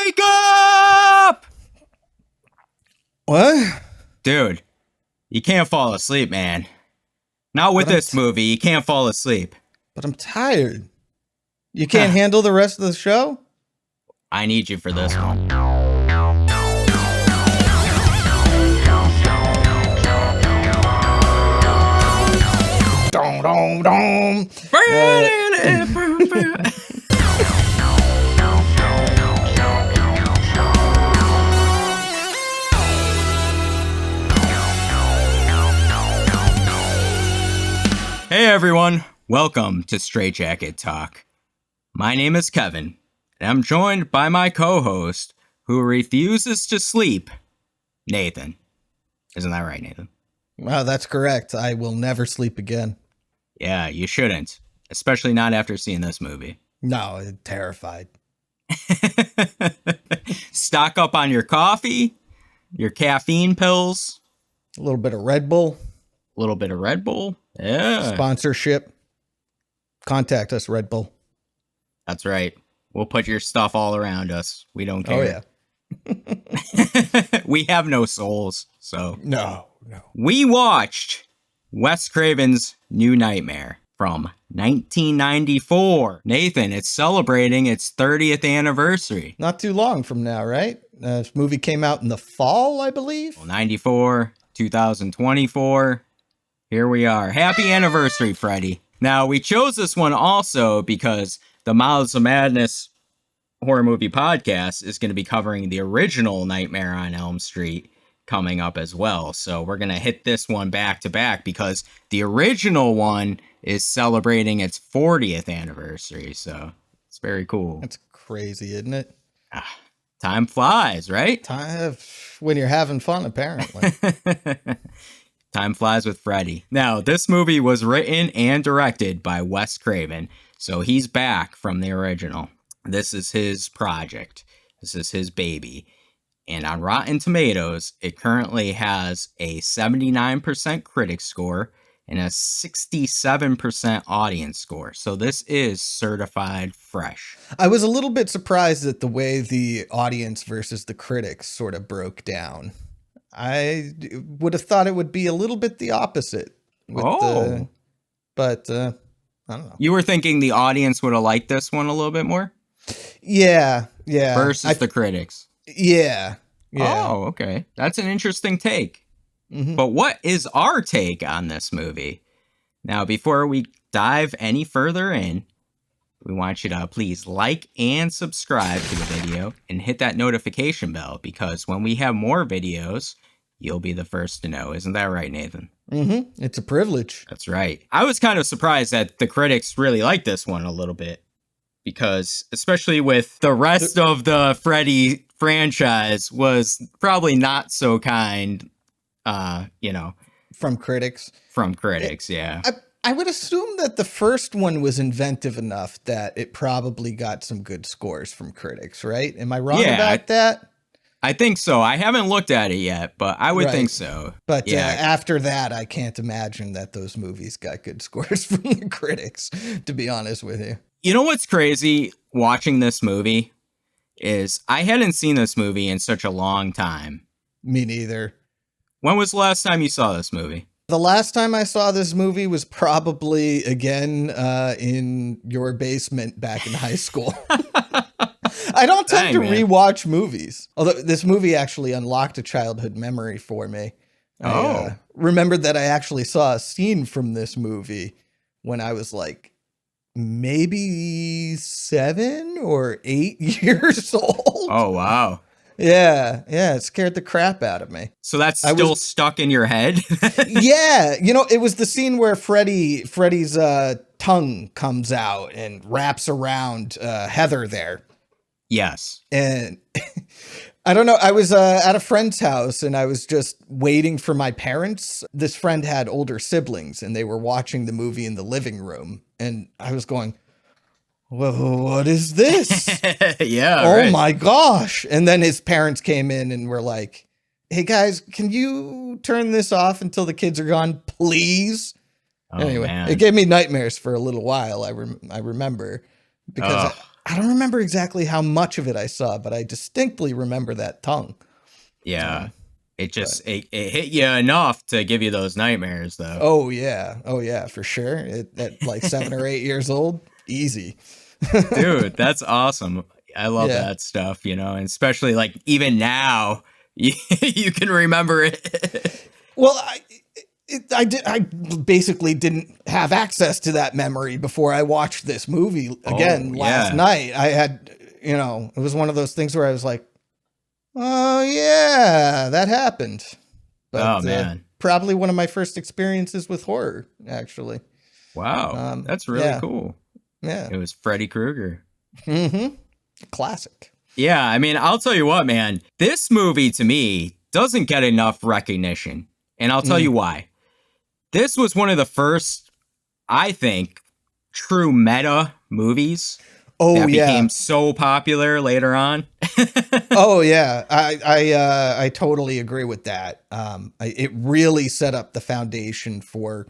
Wake up! What? Dude, you can't fall asleep, man. Not with this movie. You can't fall asleep. But I'm tired. You can't handle the rest of the show? I need you for this one. Dom, dom, dom. Hey everyone, welcome to Straight Jacket Talk. My name is Kevin, and I'm joined by my co-host who refuses to sleep, Nathan. Isn't that right, Nathan? Wow, that's correct. I will never sleep again. Yeah, you shouldn't, especially not after seeing this movie. No, I'm terrified. Stock up on your coffee, your caffeine pills. A little bit of Red Bull. A little bit of Red Bull. Yeah. Sponsorship. Contact us, Red Bull. That's right. We'll put your stuff all around us. We don't care. Oh, yeah. We have no souls, so. No. We watched Wes Craven's New Nightmare from 1994. Nathan, it's celebrating its 30th anniversary. Not too long from now, right? This movie came out in the fall, I believe. Well, 94, 2024. Here we are. Happy anniversary, Freddy. Now, we chose this one also because the Mouths of Madness horror movie podcast is going to be covering the original Nightmare on Elm Street coming up as well. So we're going to hit this one back to back because the original one is celebrating its 40th anniversary. So it's very cool. That's crazy, isn't it? Time flies, right? Time when you're having fun, apparently. Time flies with Freddy. Now, this movie was written and directed by Wes Craven, so he's back from the original. This is his project. This is his baby. And on Rotten Tomatoes, it currently has a 79% critic score and a 67% audience score. So this is certified fresh. I was a little bit surprised at the way the audience versus the critics sort of broke down. I would have thought it would be a little bit the opposite. But I don't know. You were thinking the audience would have liked this one a little bit more? Yeah. Versus the critics. Yeah. Oh, okay. That's an interesting take. Mm-hmm. But what is our take on this movie? Now, before we dive any further in, we want you to please like and subscribe to the video and hit that notification bell because when we have more videos, you'll be the first to know. Isn't that right, Nathan? Mm-hmm. It's a privilege. That's right. I was kind of surprised that the critics really liked this one a little bit because especially with the rest of the Freddy franchise was probably not so kind, From critics. Yeah. I would assume that the first one was inventive enough that it probably got some good scores from critics, right? Am I wrong about that? I think so. I haven't looked at it yet, but I would think so. But after that, I can't imagine that those movies got good scores from the critics, to be honest with you. You know what's crazy watching this movie is I hadn't seen this movie in such a long time. Me neither. When was the last time you saw this movie? The last time I saw this movie was probably, again, in your basement back in high school. I don't tend to rewatch movies. Although this movie actually unlocked a childhood memory for me. I remembered that I actually saw a scene from this movie when I was like maybe 7 or 8 years old. Oh, wow. Yeah, it scared the crap out of me. So that's still stuck in your head? Yeah, it was the scene where Freddy's tongue comes out and wraps around Heather there. Yes. And I don't know, I was at a friend's house and I was just waiting for my parents. This friend had older siblings and they were watching the movie in the living room. And I was going, well, what is this? Yeah. Oh right. my gosh. And then his parents came in and were like, hey guys, can you turn this off until the kids are gone, please? Anyway, man. It gave me nightmares for a little while. I remember because I don't remember exactly how much of it I saw, but I distinctly remember that tongue. Yeah. It hit you enough to give you those nightmares, though. Oh yeah, for sure. At like 7 or 8 years old, easy. Dude, that's awesome. I love Yeah. that stuff, and especially like even now, you can remember it. Well, I basically didn't have access to that memory before I watched this movie again last night. I had, it was one of those things where I was like, oh yeah, that happened. But, oh man, probably one of my first experiences with horror, actually. Wow, that's really cool. Yeah, it was Freddy Krueger. Classic. Yeah, I mean, I'll tell you what, man. This movie to me doesn't get enough recognition, and I'll tell you why. This was one of the first, I think, true meta movies that became so popular later on. Oh yeah, I totally agree with that. It really set up the foundation for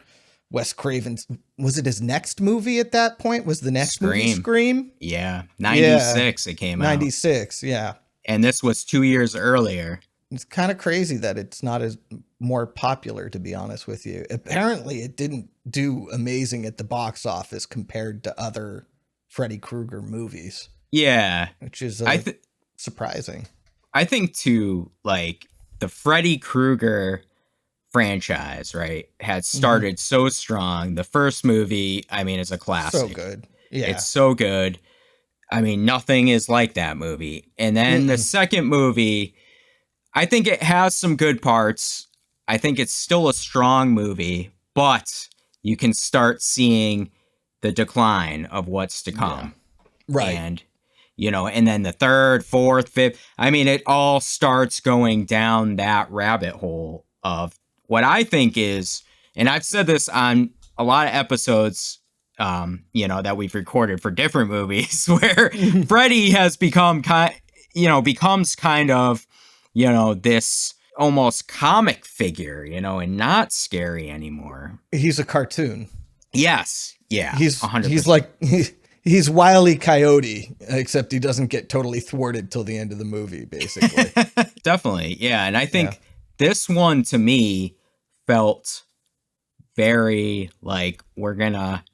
Wes Craven's. Was it his next movie at that point? Was the next movie Scream? Yeah, 96 it came out. 96, yeah. And this was 2 years earlier. It's kind of crazy that it's not as more popular, to be honest with you. Apparently, it didn't do amazing at the box office compared to other Freddy Krueger movies. Yeah, which is surprising. I think too, like the Freddy Krueger franchise, right, had started so strong. The first movie, I mean, is a classic. So good. Yeah, it's so good. I mean, nothing is like that movie. And then the second movie, I think it has some good parts. I think it's still a strong movie, but you can start seeing the decline of what's to come. Yeah. Right. And, and then the third, fourth, fifth, I mean, it all starts going down that rabbit hole of what I think is, and I've said this on a lot of episodes, that we've recorded for different movies, where Freddy has becomes kind of, this almost comic figure, and not scary anymore. He's a cartoon. Yes. Yeah. He's 100%. He's like he's Wile E. Coyote, except he doesn't get totally thwarted till the end of the movie, basically. Definitely. Yeah. And I think this one to me felt very like we're gonna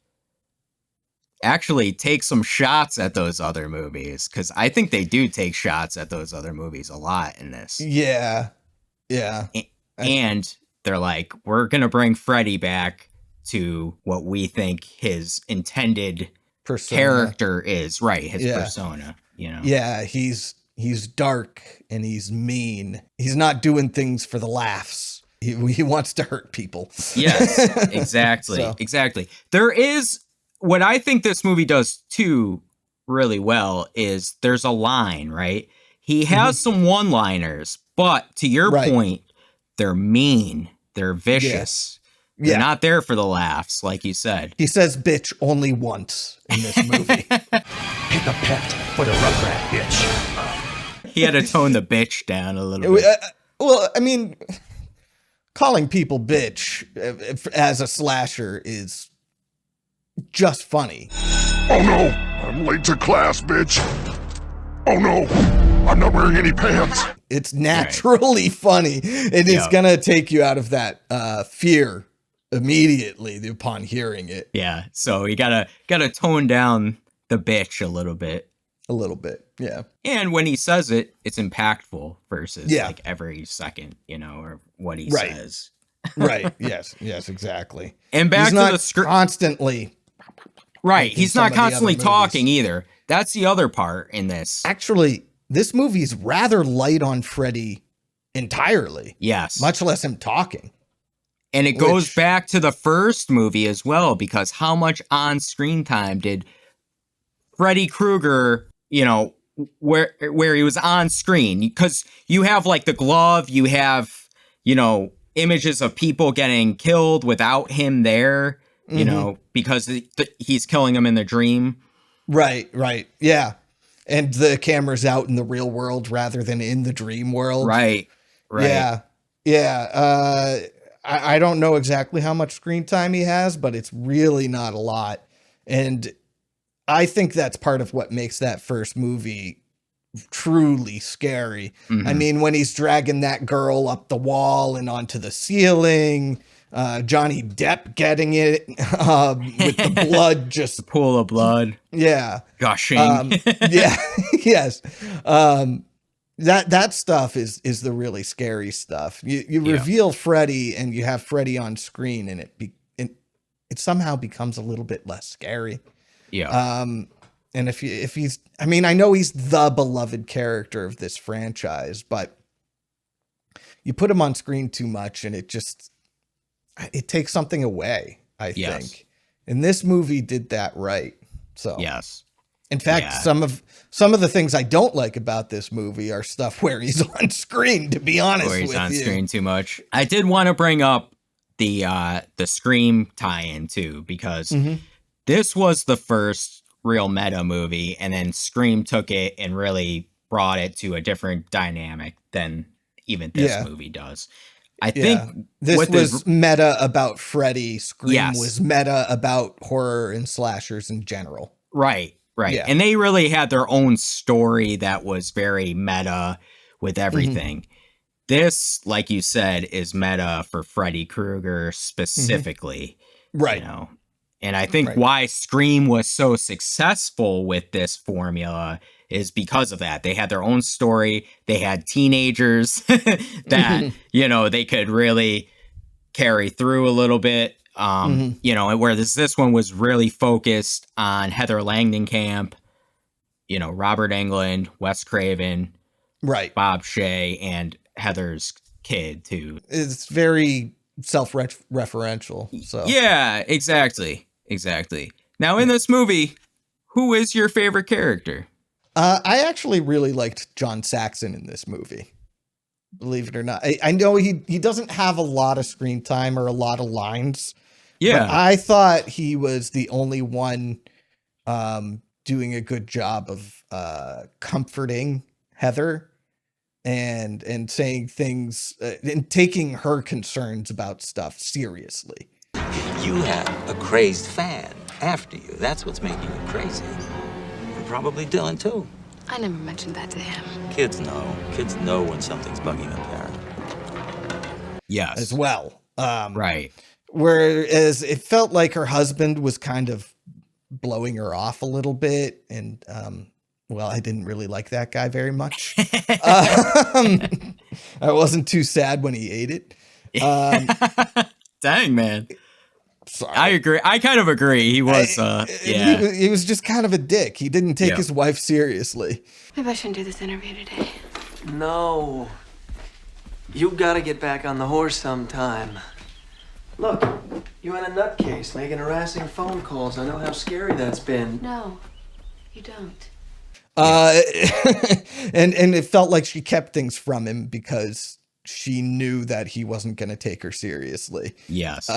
actually take some shots at those other movies, because I think they do take shots at those other movies a lot in this. Yeah. And they're like, we're gonna bring Freddy back to what we think his intended character is, right? His persona, Yeah, he's dark and he's mean. He's not doing things for the laughs. He wants to hurt people. Yes, exactly. Exactly. There is what I think this movie does too really well is there's a line, right? He has some one-liners, but to your point, they're mean. They're vicious. They're not there for the laughs, like you said. He says bitch only once in this movie. Pick a pet for the rugrat, bitch. He had to tone the bitch down a little bit. Well, I mean, calling people bitch as a slasher is just funny. Oh no, I'm late to class, bitch. Oh no, I'm not wearing any pants. It's naturally funny. And it's going to take you out of that fear immediately upon hearing it. Yeah, so you gotta tone down the bitch a little bit. A little bit, yeah. And when he says it, it's impactful versus like every second, or what he says. Right, yes, exactly. And back to the script. Constantly. Right, he's not constantly talking either. That's the other part in this. Actually, this movie's rather light on Freddy entirely. Yes. Much less him talking. And it goes back to the first movie as well, because how much on-screen time did Freddy Krueger, where he was on screen? Because you have like the glove, you have, images of people getting killed without him there, because he's killing them in the dream. Right. Yeah. And the camera's out in the real world rather than in the dream world. Right. Yeah. I don't know exactly how much screen time he has, but it's really not a lot. And I think that's part of what makes that first movie truly scary. I mean, when he's dragging that girl up the wall and onto the ceiling, Johnny Depp getting it with the blood, just the pool of blood. Yeah. Gushing. Yeah. Yes. That stuff is the really scary stuff. You reveal Freddy and you have Freddy on screen and it somehow becomes a little bit less scary. Yeah. And if he's, I mean, I know he's the beloved character of this franchise, but you put him on screen too much and it takes something away, I think. And this movie did that right. So yes. In fact, some of the things I don't like about this movie are stuff where he's on screen, to be honest with you. Where he's on screen too much. I did want to bring up the Scream tie-in too, because this was the first real meta movie, and then Scream took it and really brought it to a different dynamic than even this movie does. I think this was meta about Freddy. Scream was meta about horror and slashers in general. Right. Yeah. And they really had their own story that was very meta with everything. This, like you said, is meta for Freddy Krueger specifically. Right. You know? And I think why Scream was so successful with this formula is because of that. They had their own story. They had teenagers that, you know, they could really carry through a little bit. You know, where this one was really focused on Heather Langenkamp, you know, Robert Englund, Wes Craven, Bob Shea, and Heather's kid too. It's very self-referential. So yeah, exactly. Now in this movie, who is your favorite character? I actually really liked John Saxon in this movie. Believe it or not. I know he doesn't have a lot of screen time or a lot of lines. Yeah. But I thought he was the only one doing a good job of comforting Heather and saying things and taking her concerns about stuff seriously. You have a crazed fan after you. That's what's making you crazy. And probably Dylan, too. I never mentioned that to him. Kids know. Kids know when something's bugging a parent. Yes. As well. Right. Whereas it felt like her husband was kind of blowing her off a little bit. And, well, I didn't really like that guy very much. I wasn't too sad when he ate it. Dang, man. Sorry. I agree. I kind of agree. He was, he was just kind of a dick. He didn't take his wife seriously. Maybe I shouldn't do this interview today. No. You gotta get back on the horse sometime. Look, you're in a nutcase making harassing phone calls. I know how scary that's been. No, you don't. And it felt like she kept things from him because she knew that he wasn't going to take her seriously. Yes.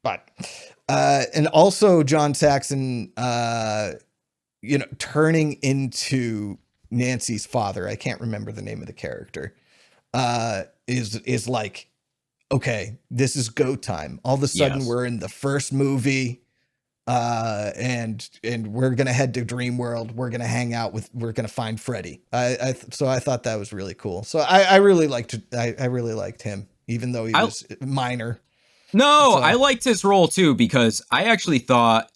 But, and also John Saxon, you know, turning into Nancy's father. I can't remember the name of the character. Is like, okay, this is go time. All of a sudden we're in the first movie, and we're going to head to Dream World. We're going to hang out we're going to find Freddy. So I thought that was really cool. So I really liked him, even though he was minor. No, I liked his role too, because I actually thought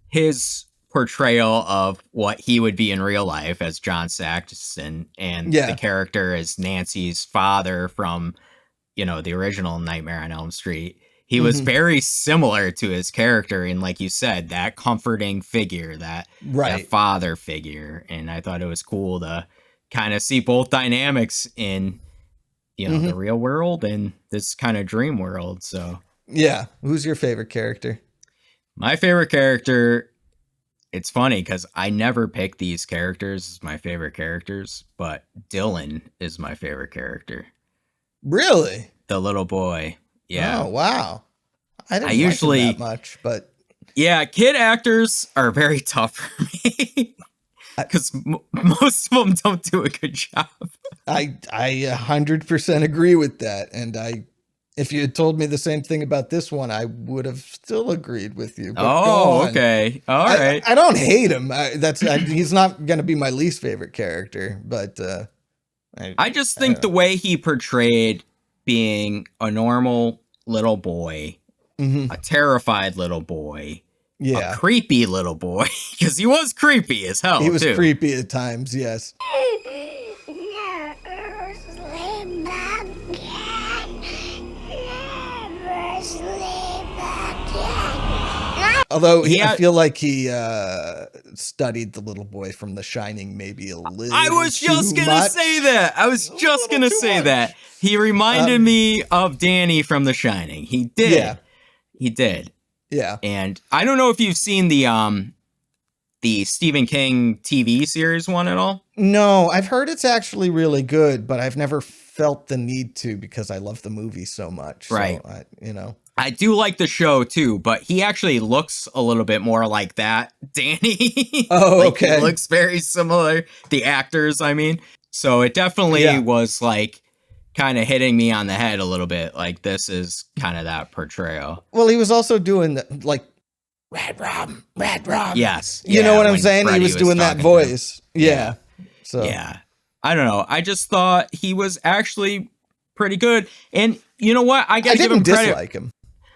his portrayal of what he would be in real life as John Saxon and the character as Nancy's father from, you know, the original Nightmare on Elm Street. He was very similar to his character. And like you said, that comforting figure, that father figure. And I thought it was cool to kind of see both dynamics in, you know, the real world and this kind of dream world. So. Yeah. Who's your favorite character? My favorite character, it's funny because I never pick these characters as my favorite characters, but Dylan is my favorite character. Really? The little boy. Yeah. Oh, wow. I didn't usually like him that much, but. Yeah, kid actors are very tough for me because most of them don't do a good job. I 100% agree with that. And If you had told me the same thing about this one, I would have still agreed with you. But go Oh, on. okay. All right. I don't hate him. He's not going to be my least favorite character, but I just think the way he portrayed being a normal little boy, a terrified little boy, a creepy little boy, because he was creepy as hell. He was too. creepy at times, yes. Although I feel like he studied the little boy from The Shining maybe a little I was just going to say that. I was just going to say that. He reminded me of Danny from The Shining. He did. Yeah. He did. Yeah. And I don't know if you've seen the Stephen King TV series one at all. No, I've heard it's actually really good, but I've never felt the need to because I love the movie so much. Right. So, I do like the show too, but he actually looks a little bit more like that Danny. Oh, like, okay. He looks very similar. The actors, I mean. So it definitely was like kind of hitting me on the head a little bit. Like this is kind of that portrayal. Well, he was also doing like Rad Rob. Yes. You know what I'm saying? Freddy he was doing that voice. Yeah. So yeah. I don't know. I just thought he was actually pretty good. And you know what? I gotta give him credit. Dislike him.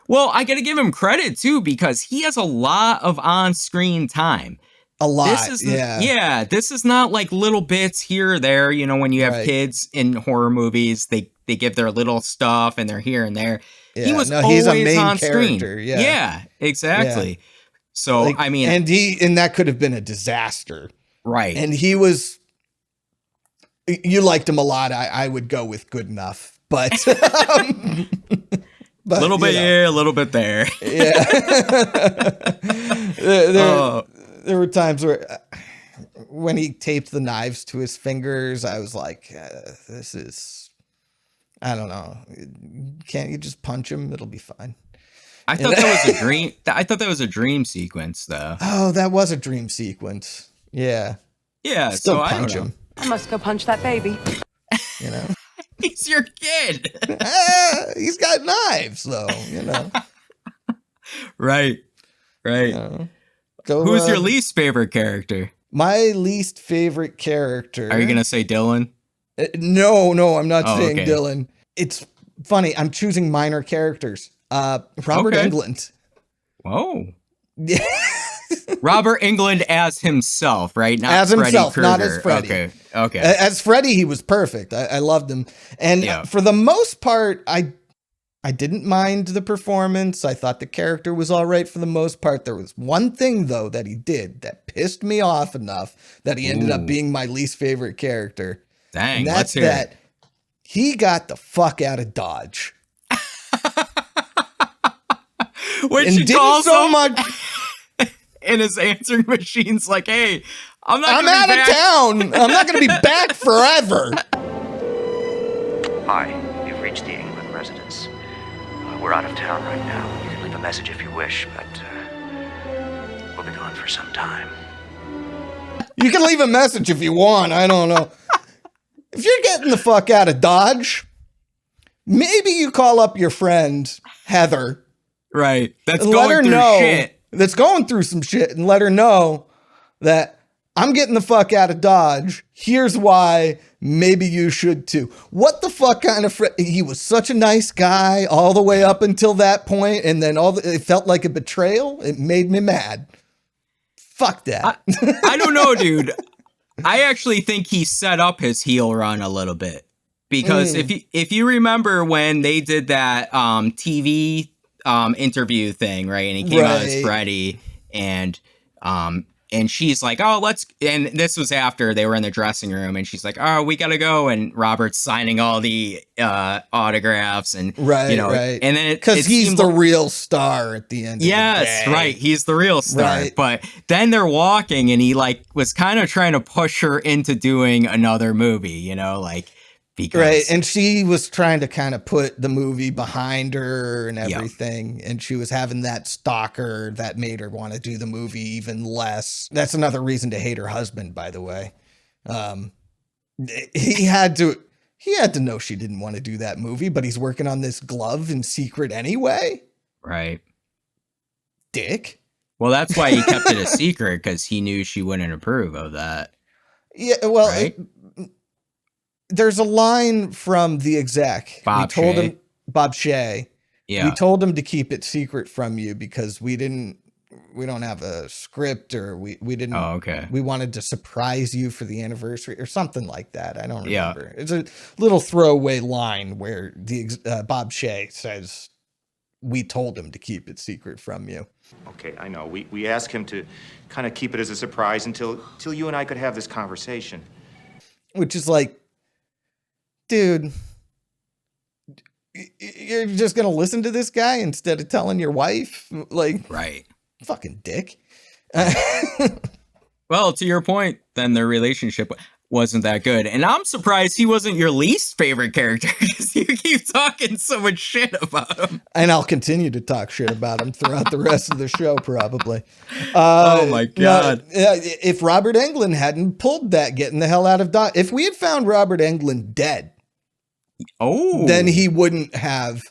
Well, I got to give him credit, too, because he has a lot of on-screen time. A lot, Yeah, this is not like little bits here or there. You know, when you have kids in horror movies, they give their little stuff and they're here and there. Yeah, he was he's always a main on character. screen. Yeah, exactly. Yeah. So, I mean... And that could have been a disaster. Right. And he was... You liked him a lot. I would go with good enough. But... A little bit here, a little bit there. Yeah. there were times where when he taped the knives to his fingers, I was like, this is, I don't know. Can't you just punch him? It'll be fine. I thought that was a dream. I thought that was a dream sequence, though. Oh, that was a dream sequence. Yeah. Yeah. Still so punch him. I must go punch that baby. You know? He's your kid. He's got knives, though, Right. So, who's your least favorite character? My least favorite character. Are you going to say Dylan? No, I'm not saying okay. Dylan. It's funny. I'm choosing minor characters. Robert Englund. Whoa. Yeah. Robert Englund as himself, right? Not as Freddy himself, Krueger. not as Freddy. Okay. As Freddy, he was perfect. I loved him. And for the most part, I didn't mind the performance. I thought the character was all right for the most part. There was one thing, though, that he did that pissed me off enough that he ended up being my least favorite character. Dang, and that's that he got the fuck out of Dodge. When and she didn't calls so him much... and his answering machine's like, hey, I'm out of town. I'm not going to be back forever. Hi, you've reached the Englund residence. We're out of town right now. You can leave a message if you wish, but we'll be gone for some time. You can leave a message if you want. I don't know. If you're getting the fuck out of Dodge, maybe you call up your friend, Heather. Right. That's going going through shit. That's going through some shit, and let her know that I'm getting the fuck out of Dodge. Here's why. Maybe you should too. What the fuck kind of he was such a nice guy all the way up until that point, and then it felt like a betrayal. It made me mad. Fuck that. I don't know, dude. I actually think he set up his heel run a little bit because if you remember when they did that TV interview thing, right? And he came out as Freddy, and she's like, oh, and this was after they were in the dressing room, and she's like, oh, we gotta go, and Robert's signing all the autographs, and right. And then because he's the real star at the end. Yes, of the day. right. He's the real star. Right. But then they're walking, and he was kind of trying to push her into doing another movie, because right. And she was trying to kind of put the movie behind her and everything. And she was having that stalker that made her want to do the movie even less. That's another reason to hate her husband, by the way. He had He had to know she didn't want to do that movie, but he's working on this glove in secret anyway. Right. Dick. Well, that's why he kept it a secret, because he knew she wouldn't approve of that. Yeah, well, right? There's a line from the exec. Bob told Shea. him, Bob Shea. Yeah. We told him to keep it secret from you because we don't have a script, or we didn't. Oh, okay. We wanted to surprise you for the anniversary or something like that. I don't Yeah. remember. It's a little throwaway line where Bob Shea says, we told him to keep it secret from you. Okay, I know. We asked him to kind of keep it as a surprise until you and I could have this conversation. Which is like, dude, you're just going to listen to this guy instead of telling your wife? Like, right. Fucking dick. Well, to your point, then their relationship wasn't that good. And I'm surprised he wasn't your least favorite character, because you keep talking so much shit about him. And I'll continue to talk shit about him throughout the rest of the show, probably. Oh my God. If Robert Englund hadn't pulled that getting the hell out of Dodge, if we had found Robert Englund dead, then he wouldn't have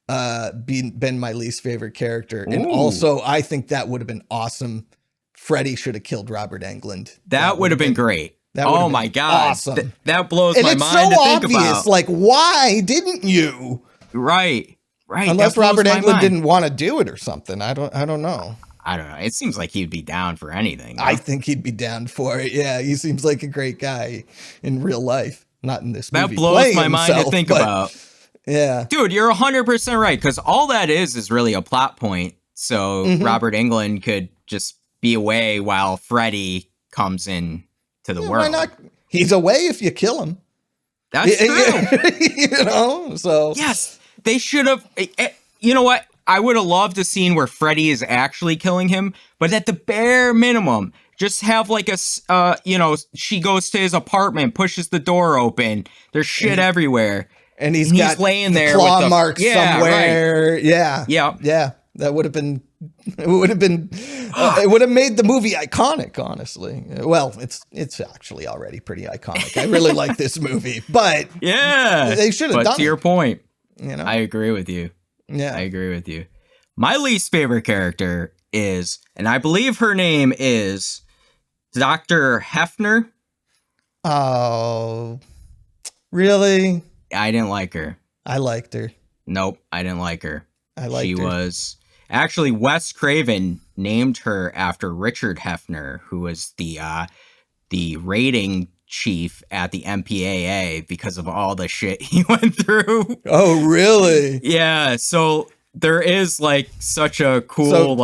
been my least favorite character. And also, I think that would have been awesome. Freddy should have killed Robert Englund. That would have been great. Oh my God. awesome. That blows and my it's mind so to think obvious. about. Like, why didn't you? Right. Unless That blows Robert my Englund mind. didn't want to do it or something. I don't know. I don't know. It seems like he'd be down for anything. I think he'd be down for it. Yeah, he seems like a great guy in real life, not in this movie. That blows my mind to think about. Yeah. Dude, you're 100% right, because all that is really a plot point. So Robert Englund could just be away while Freddy comes in to the world. Why not? He's away if you kill him. That's true. You know, so. Yes, they should have. You know what? I would have loved a scene where Freddy is actually killing him, but at the bare minimum, just have like she goes to his apartment, pushes the door open. There's shit everywhere. And he's got laying there claw with the marks somewhere. Right. Yeah. Yeah. That would have been. It would have been. It would have made the movie iconic. Honestly, well, it's actually already pretty iconic. I really like this movie, but yeah, they should have done. To your point, you know, I agree with you. Yeah, I agree with you. My least favorite character is, and I believe her name is Dr. Hefner. Oh, really? I didn't like her. I liked her. Nope, I didn't like her. She was actually, Wes Craven named her after Richard Hefner, who was the rating chief at the MPAA because of all the shit he went through. Oh, really? Yeah. So there is like such a cool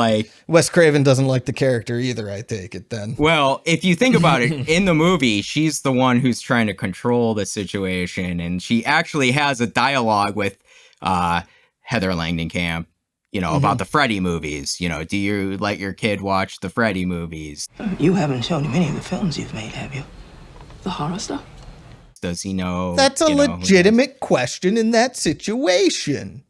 Wes Craven doesn't like the character either, I take it then. Well, if you think about it, in the movie, she's the one who's trying to control the situation, and she actually has a dialogue with Heather Langenkamp, about the Freddy movies. Do you let your kid watch the Freddy movies? You haven't shown him any of the films you've made, have you? The horror stuff? Does he know? That's a legitimate question in that situation.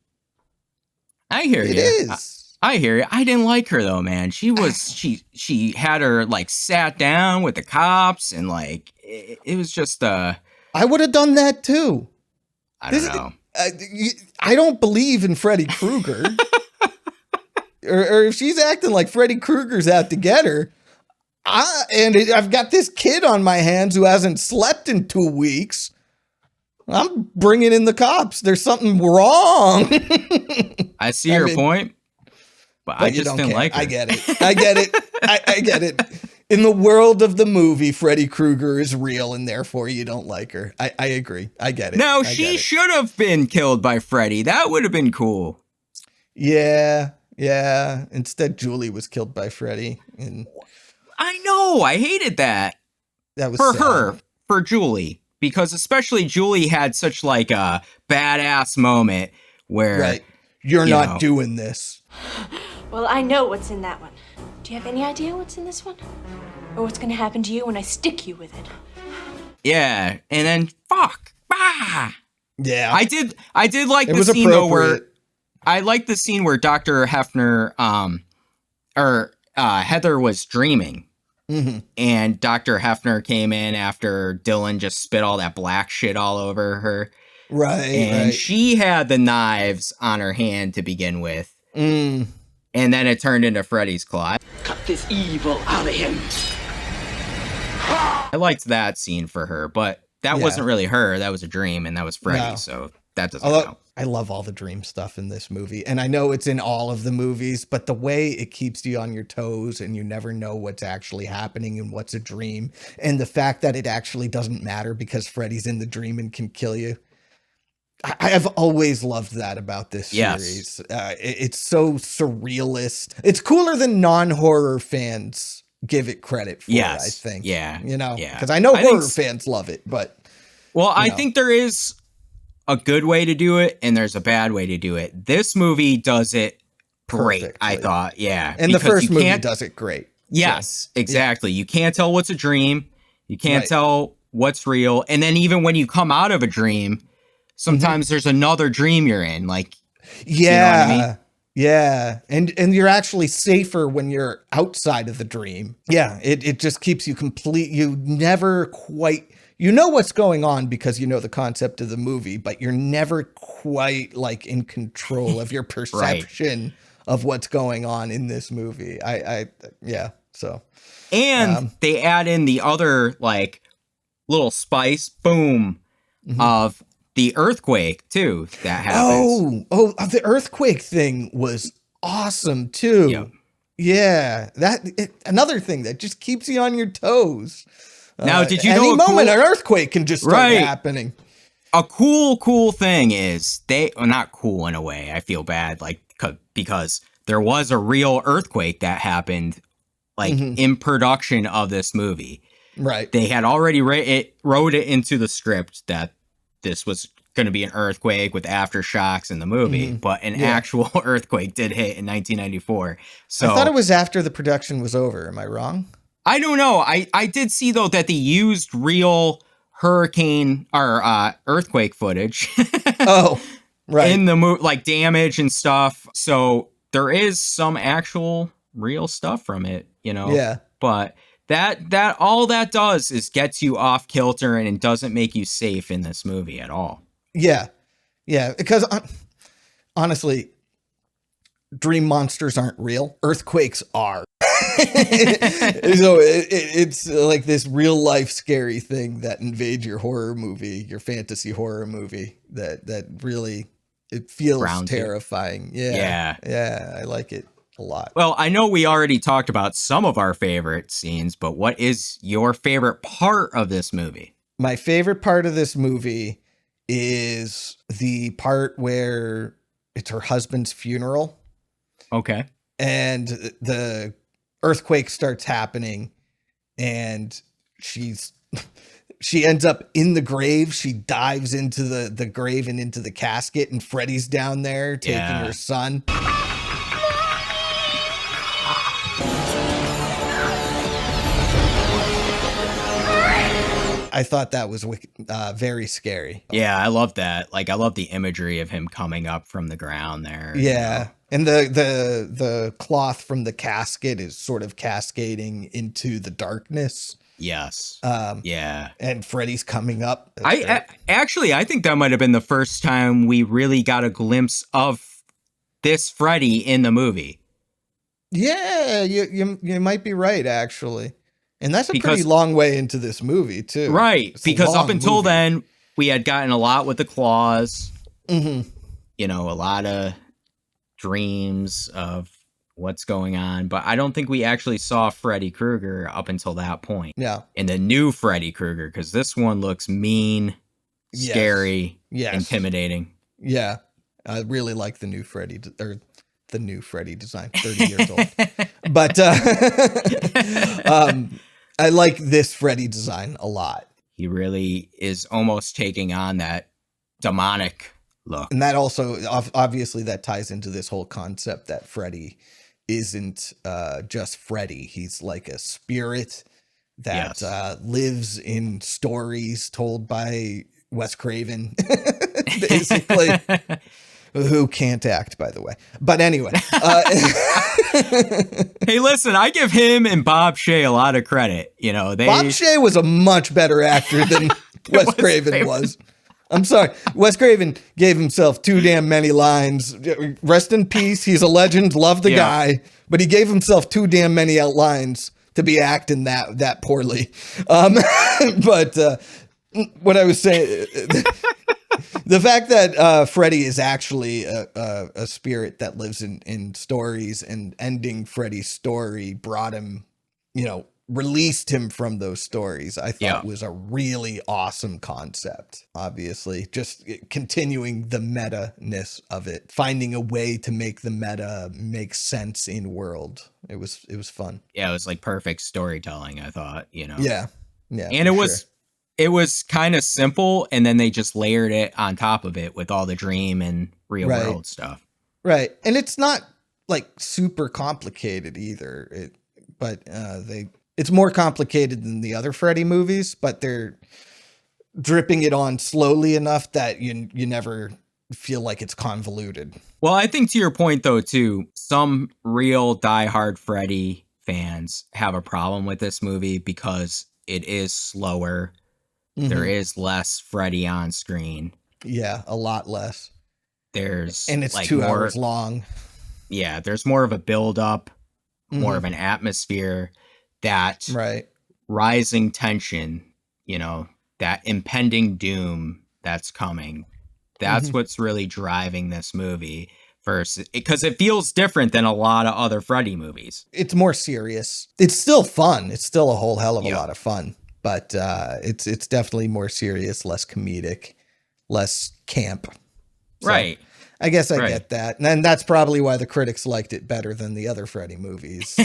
I hear you. It is. I hear you. I didn't like her though, man. She was she had her like sat down with the cops, and like it was just I would have done that too. I don't know. I don't believe in Freddy Krueger. or if she's acting like Freddy Krueger's out to get her, I've got this kid on my hands who hasn't slept in 2 weeks. I'm bringing in the cops. There's something wrong. I see your point, but I just didn't like her. I get it. I get it. In the world of the movie, Freddy Krueger is real, and therefore you don't like her. I agree. I get it. No, she should have been killed by Freddy. That would have been cool. Yeah. Instead, Julie was killed by Freddy. And I know. I hated that. That was for sad. her, for Julie, because especially Julie had such like a badass moment where you're not doing this. Well, I know what's in that one. Do you have any idea what's in this one? Or what's going to happen to you when I stick you with it? Yeah, and then fuck. Bah! Yeah. I did like the scene though where I liked the scene where Dr. Hefner or Heather was dreaming. And Dr. Hefner came in after Dylan just spit all that black shit all over her. And she had the knives on her hand to begin with. And then it turned into Freddy's claw. Cut this evil out of him. I liked that scene for her, but that wasn't really her. That was a dream, and that was Freddy, so that doesn't count. I love all the dream stuff in this movie, and I know it's in all of the movies, but the way it keeps you on your toes and you never know what's actually happening and what's a dream, and the fact that it actually doesn't matter because Freddy's in the dream and can kill you. I have always loved that about this series. It's so surrealist. It's cooler than non-horror fans give it credit for, I think. Because I know horror fans love it, but... Well, I think there is a good way to do it, and there's a bad way to do it. This movie does it great, perfectly. I thought, And the first movie does it great. Yes, exactly. You can't tell what's a dream. You can't tell what's real. And then even when you come out of a dream, sometimes there's another dream you're in. Like, you know what I mean? Yeah. And you're actually safer when you're outside of the dream. Yeah. It just keeps you complete. You never quite, you know what's going on because you know the concept of the movie, but you're never quite like in control of your perception of what's going on in this movie. And they add in the other like little spice, boom, of the earthquake too that happens. The earthquake thing was awesome too. Yeah, another thing that just keeps you on your toes. Now, did you know any moment an earthquake can just start happening? A cool thing is not cool in a way. I feel bad because there was a real earthquake that happened in production of this movie. Right. They had already wrote it into the script that this was going to be an earthquake with aftershocks in the movie, but an actual earthquake did hit in 1994. So I thought it was after the production was over. Am I wrong? I don't know. I did see though that they used real hurricane or earthquake footage. In the movie, like damage and stuff. So there is some actual real stuff from it, you know. Yeah. But that all that does is gets you off kilter and it doesn't make you safe in this movie at all. Yeah. Because honestly, dream monsters aren't real. Earthquakes are. So it's like this real life scary thing that invades your horror movie, your fantasy horror movie. That really it feels grounded. Terrifying. Yeah. I like it a lot. Well, I know we already talked about some of our favorite scenes, but what is your favorite part of this movie? My favorite part of this movie is the part where it's her husband's funeral. Okay. And the earthquake starts happening and she ends up in the grave. She dives into the grave and into the casket, and Freddy's down there taking her son. I thought that was very scary. Yeah, I love that. Like, I love the imagery of him coming up from the ground there. Yeah. You know? And the cloth from the casket is sort of cascading into the darkness. Yes. Yeah. And Freddy's coming up. I think that might have been the first time we really got a glimpse of this Freddy in the movie. Yeah, you might be right, actually. And that's pretty long way into this movie, too. Right. Because up until then, we had gotten a lot with the claws. Mm-hmm. You know, a lot of dreams of what's going on. But I don't think we actually saw Freddy Krueger up until that point. Yeah. And the new Freddy Krueger, because this one looks mean, scary, intimidating. Yeah. I really like the new Freddy, or the new Freddy design, 30 years old. But I like this Freddy design a lot. He really is almost taking on that demonic look. And that also, obviously, that ties into this whole concept that Freddy isn't just Freddy. He's like a spirit that lives in stories told by Wes Craven, basically. who can't act, by the way. But anyway. Hey, listen, I give him and Bob Shea a lot of credit. You know, Bob Shea was a much better actor than Wes Craven was. I'm sorry. Wes Craven gave himself too damn many lines. Rest in peace. He's a legend. Love the guy. But he gave himself too damn many lines to be acting that poorly. But what I was saying, the fact that Freddy is actually a spirit that lives in stories, and ending Freddy's story brought him, released him from those stories, I thought was a really awesome concept. Obviously, just continuing the meta-ness of it, finding a way to make the meta make sense in world. It was fun. Yeah, it was like perfect storytelling, I thought, Yeah. And it was kind of simple, and then they just layered it on top of it with all the dream and real world stuff. Right. And it's not like super complicated either. It's more complicated than the other Freddy movies, but they're dripping it on slowly enough that you never feel like it's convoluted. Well, I think to your point, though, too, some real diehard Freddy fans have a problem with this movie because it is slower. Mm-hmm. There is less Freddy on screen. Yeah, a lot less. And it's like 2 hours long. Yeah, there's more of a build-up, more of an atmosphere. That rising tension, that impending doom that's coming. That's what's really driving this movie because it feels different than a lot of other Freddy movies. It's more serious. It's still fun. It's still a whole hell of a lot of fun, but it's definitely more serious, less comedic, less camp. So right. I guess I get that. And that's probably why the critics liked it better than the other Freddy movies.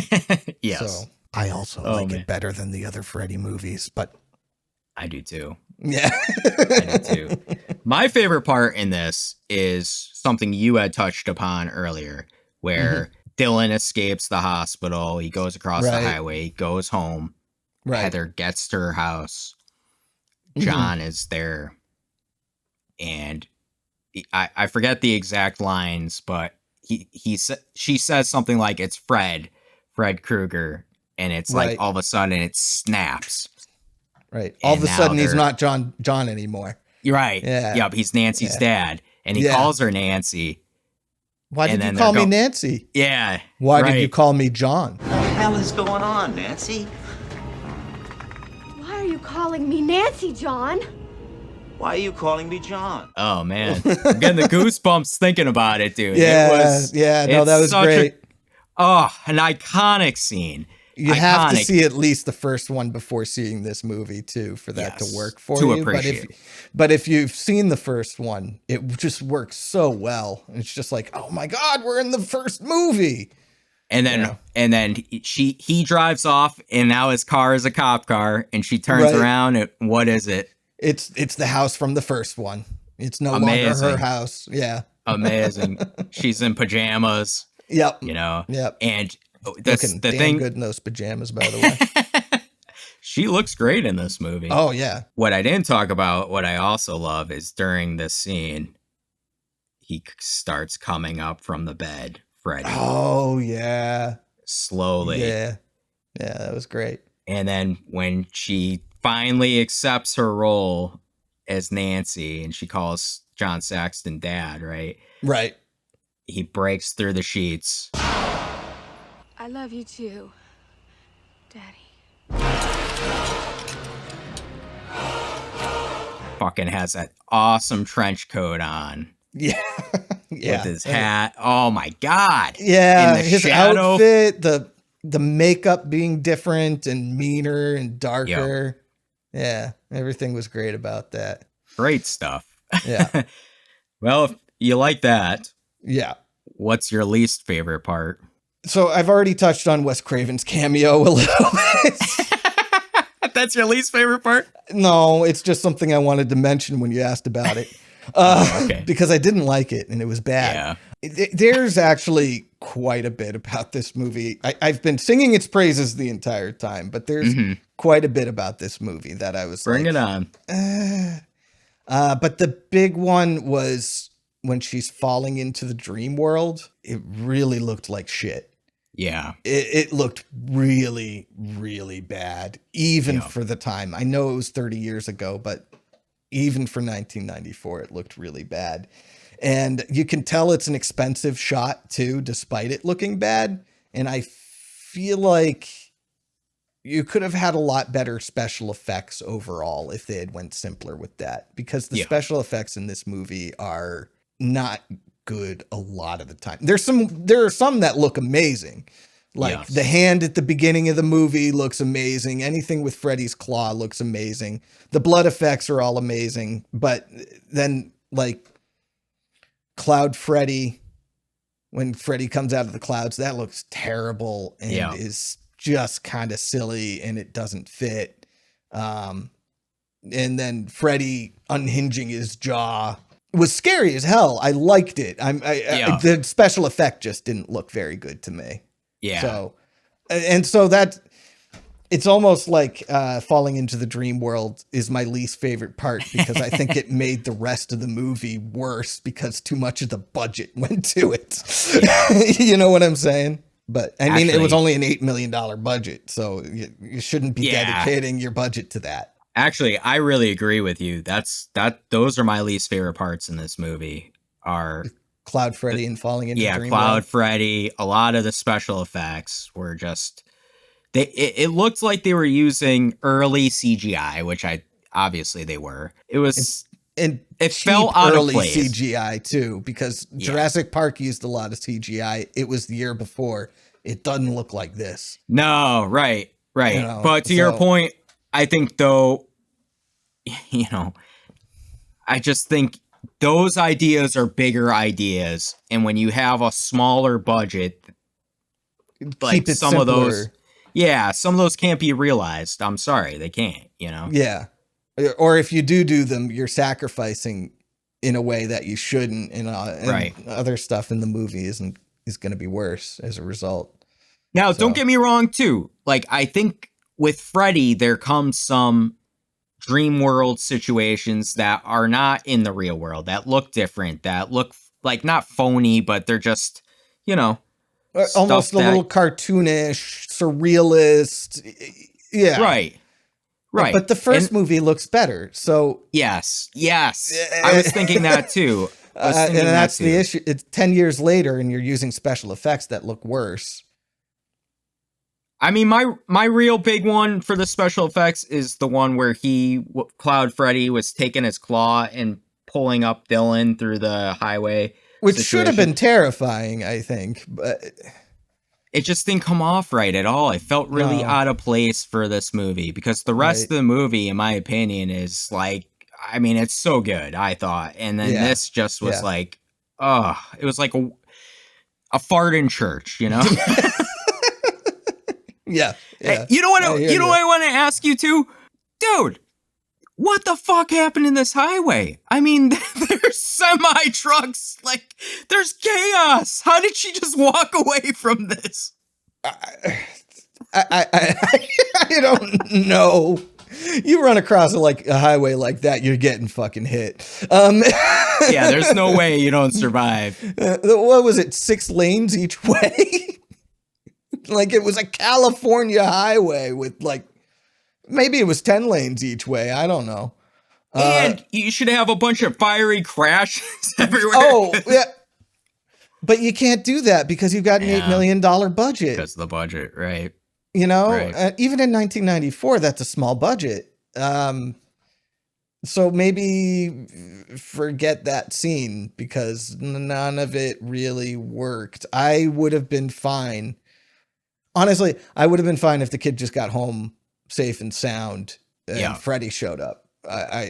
Yes. So I also like it better than the other Freddy movies, but I do too. Yeah. I do too. My favorite part in this is something you had touched upon earlier, where Dylan escapes the hospital. He goes across the highway, he goes home. Right. Heather gets to her house. John is there. And I forget the exact lines, but she says something like, it's Fred Krueger. And it's like all of a sudden it snaps. Right. All of a sudden he's not John anymore. You're right. Yeah. Yep. He's Nancy's dad. And he calls her Nancy. Why did you call me Nancy? Yeah. Why did you call me John? What the hell is going on, Nancy? Why are you calling me Nancy, John? Why are you calling me John? Oh, man. I'm getting the goosebumps thinking about it, dude. Yeah. That was great. An iconic scene. You have to see at least the first one before seeing this movie too, for that to work for you. But if you've seen the first one, it just works so well. It's just like, oh my God, we're in the first movie. And then he drives off, and now his car is a cop car, and she turns around, and what is it? It's the house from the first one. It's no longer her house. Yeah. Amazing. She's in pajamas. Yep. Yep. And that's the thing. Good in those pajamas, by the way. She looks great in this movie. Oh yeah. What I didn't talk about, what I also love, is during this scene, he starts coming up from the bed, Freddy. Oh yeah. Slowly. Yeah. Yeah, that was great. And then when she finally accepts her role as Nancy, and she calls John Saxton dad, right? Right. He breaks through the sheets. I love you too, Daddy. Fucking has that awesome trench coat on. Yeah. With his hat. Oh my God. Yeah. His outfit, the makeup being different and meaner and darker. Yep. Yeah. Everything was great about that. Great stuff. Yeah. Well, if you like that. Yeah. What's your least favorite part? So I've already touched on Wes Craven's cameo a little bit. That's your least favorite part? No, it's just something I wanted to mention when you asked about it. Okay. Because I didn't like it and it was bad. Yeah. There's actually quite a bit about this movie. I've been singing its praises the entire time, but there's quite a bit about this movie that I was Bring it on. But the big one was when she's falling into the dream world, it really looked like shit. Yeah. It looked really, really bad, even for the time. I know it was 30 years ago, but even for 1994, it looked really bad. And you can tell it's an expensive shot too, despite it looking bad. And I feel like you could have had a lot better special effects overall if they had went simpler with that, because the special effects in this movie are not good a lot of the time. There are some that look amazing. Like the hand at the beginning of the movie looks amazing. Anything with Freddy's claw looks amazing. The blood effects are all amazing. But then like Cloud Freddy, when Freddy comes out of the clouds, that looks terrible and is just kind of silly and it doesn't fit. And then Freddy unhinging his jaw was scary as hell. I liked it. The special effect just didn't look very good to me. Yeah. So that it's almost like falling into the dream world is my least favorite part, because I think it made the rest of the movie worse because too much of the budget went to it. You know what I'm saying? But I mean, it was only an $8 million budget, so you shouldn't be dedicating your budget to that. Actually, I really agree with you. Those are my least favorite parts in this movie. Are Cloud Freddy and falling into Dream Cloud World. Freddy. A lot of the special effects were just it looked like they were using early CGI, which obviously they were. It was and it fell out early of place. CGI too, because Jurassic Park used a lot of CGI. It was the year before. It doesn't look like this. No, right. You know, but to your point, I think though, I just think those ideas are bigger ideas, and when you have a smaller budget, like some simpler. of those, some of those can't be realized. I'm sorry, they can't. Yeah, or if you do them, you're sacrificing in a way that you shouldn't, and other stuff in the movie is going to be worse as a result. Now, don't get me wrong, too. Like, I think with Freddy, there comes some dream world situations that are not in the real world, that look different, that look like not phony, but they're just, almost a little cartoonish, surrealist. Yeah. Right. But the first movie looks better. So yes. I was thinking that too. And that's the issue. It's 10 years later and you're using special effects that look worse. I mean, my real big one for the special effects is the one where Cloud Freddy was taking his claw and pulling up Dylan through the highway. Which should have been terrifying, I think. But it just didn't come off right at all. It felt really out of place for this movie, because the rest of the movie, in my opinion, is like, I mean, it's so good, I thought. And then this just was like, it was like a fart in church, Yeah. Hey, you know what I want to ask you too? Dude, what the fuck happened in this highway? I mean, there's semi trucks, like there's chaos. How did she just walk away from this? I don't know. You run across a highway like that, you're getting fucking hit. Yeah, there's no way you don't survive. What was it? 6 lanes each way? Like it was a California highway with maybe it was 10 lanes each way. I don't know. And you should have a bunch of fiery crashes everywhere. Oh, yeah. But you can't do that because you've got an $8 million budget. Because of the budget, right? Even in 1994, that's a small budget. So maybe forget that scene because none of it really worked. I would have been fine. Honestly, I would have been fine if the kid just got home safe and sound and Freddy showed up. I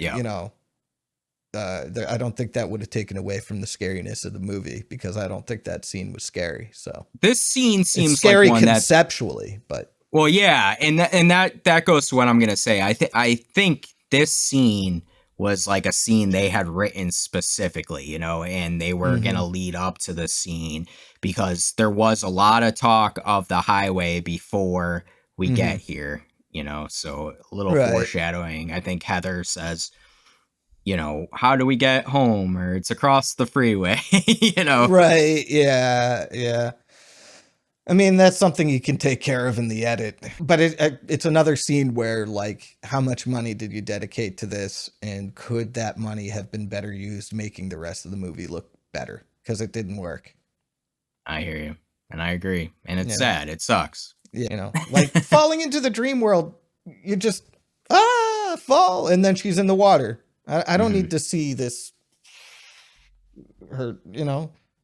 don't think that would have taken away from the scariness of the movie because I don't think that scene was scary. So this scene seems it's scary like one conceptually, but and that goes to what I'm gonna say. I think this scene was like a scene they had written specifically, and they were gonna lead up to the scene because there was a lot of talk of the highway before we get here. So a little foreshadowing. I think Heather says, how do we get home? Or it's across the freeway, Right. Yeah. Yeah. I mean, that's something you can take care of in the edit, but it's another scene where, like, how much money did you dedicate to this, and could that money have been better used making the rest of the movie look better? Because it didn't work. I hear you, and I agree, and it's sad. It sucks. Like falling into the dream world, you just fall, and then she's in the water. I don't need to see this. Her,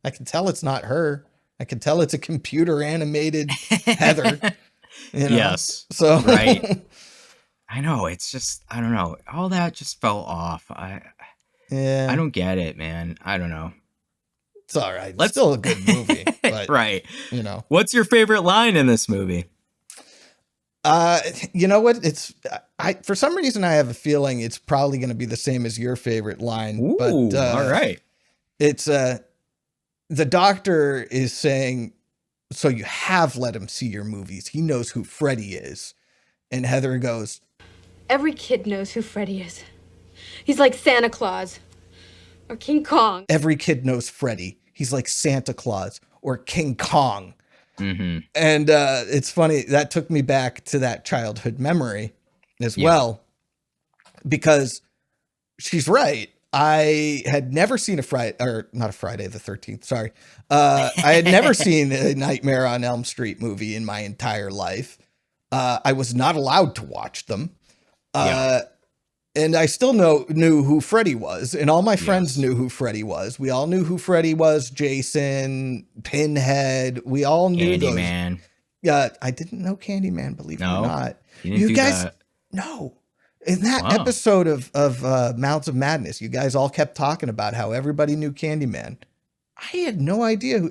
I can tell it's not her. I can tell it's a computer animated Heather. Yes. So right. I know. It's just, I don't know. All that just fell off. I don't get it, man. I don't know. It's all right. It's still a good movie. But, right. What's your favorite line in this movie? You know what? For some reason I have a feeling it's probably going to be the same as your favorite line. Ooh, but all right. It's the doctor is saying, so you have let him see your movies. He knows who Freddy is. And Heather goes, every kid knows who Freddy is. He's like Santa Claus or King Kong. Every kid knows Freddy. He's like Santa Claus or King Kong. Mm-hmm. And it's funny, that took me back to that childhood memory as well, because she's right. I had never seen not a Friday the 13th. Sorry. I had never seen a Nightmare on Elm Street movie in my entire life. I was not allowed to watch them. And I still knew who Freddy was, and all my friends knew who Freddy was. We all knew who Freddy was. Jason, Pinhead. We all knew Candyman. Yeah, I didn't know Candyman, believe it or not. You guys, no. In that episode of Mouths of Madness, you guys all kept talking about how everybody knew Candyman. I had no idea.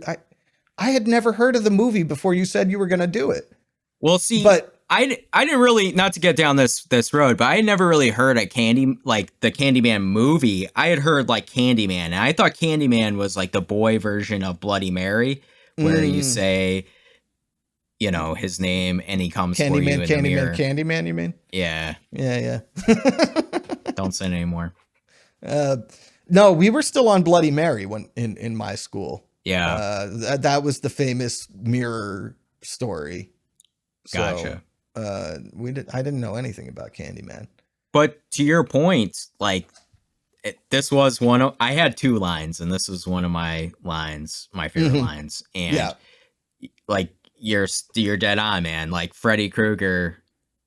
I had never heard of the movie before you said you were going to do it. Well, see, but I didn't really, not to get down this road, but I had never really heard the Candyman movie. I had heard like Candyman, and I thought Candyman was like the boy version of Bloody Mary, where you say, his name and he comes for you in the mirror. Candyman, you mean? Yeah. Yeah. Don't say it anymore. No, we were still on Bloody Mary when in my school. Yeah. That was the famous mirror story. Gotcha. I didn't know anything about Candyman. But to your point, like this was I had two lines, and this was one of my lines, my favorite lines. And like you're dead on, man. Like Freddy Krueger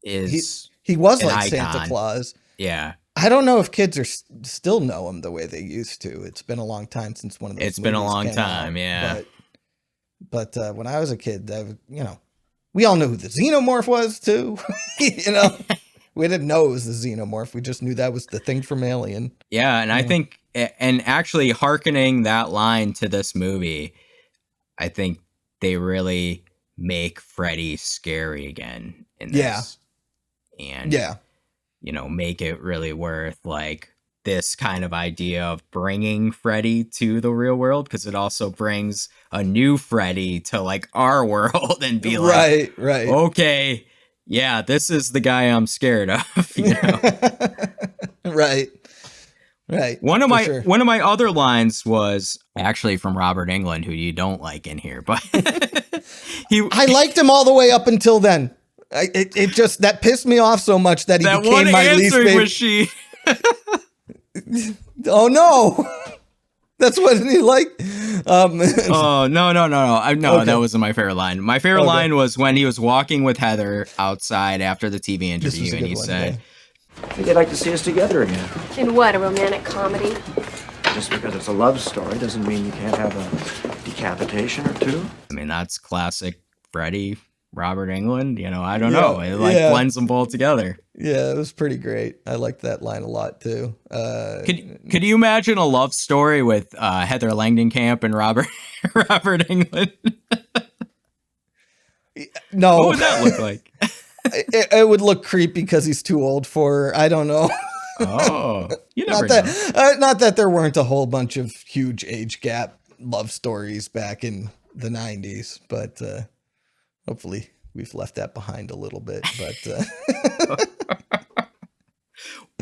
is he was an like icon. Santa Claus. Yeah. I don't know if kids are still know him the way they used to. It's been a long time since one of those. It's been a long time, out, yeah. But when I was a kid, we all knew who the Xenomorph was too. We didn't know it was the Xenomorph. We just knew that was the thing from Alien. Yeah, and I think, and actually hearkening that line to this movie, I think they really make Freddy scary again in this. And make it really worth like this kind of idea of bringing Freddy to the real world, because it also brings a new Freddy to like our world and be like, right. Okay, yeah, this is the guy I'm scared of. Right. One of my other lines was actually from Robert Englund, who you don't like in here, but I liked him all the way up until then. It just that pissed me off so much that he became my least favorite. Machine. Oh no, that's what he liked. Oh no! Okay. That wasn't my favorite line. My favorite line was when he was walking with Heather outside after the TV interview, and he said, I think I'd like to see us together again. In what, a romantic comedy? Just because it's a love story doesn't mean you can't have a decapitation or two. I mean, that's classic Freddy, Robert Englund. I don't know. It blends them both together. Yeah, it was pretty great. I liked that line a lot too. Could you imagine a love story with Heather Langenkamp and Robert Englund? No. What would that look like? It would look creepy because he's too old for her. I don't know. Oh, you never know. Not that there weren't a whole bunch of huge age gap love stories back in the 90s, but hopefully we've left that behind a little bit. But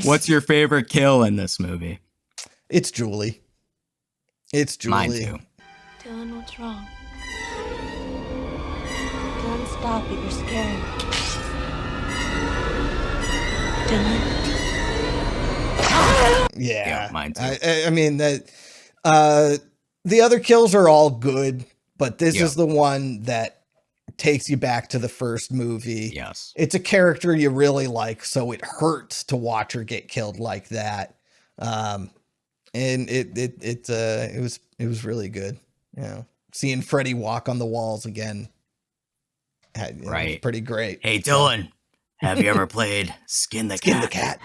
What's your favorite kill in this movie? It's Julie. It's Julie. Mine too. Dylan, what's wrong? Dylan, stop it. You're scaring me. Dylan. Yeah, mine too. I mean that. The other kills are all good, but this is the one that takes you back to the first movie. Yes, it's a character you really like, so it hurts to watch her get killed like that. And it was really good. You know, seeing Freddy walk on the walls again, right? Was pretty great. Hey, Dylan, have you ever played Skin the Cat?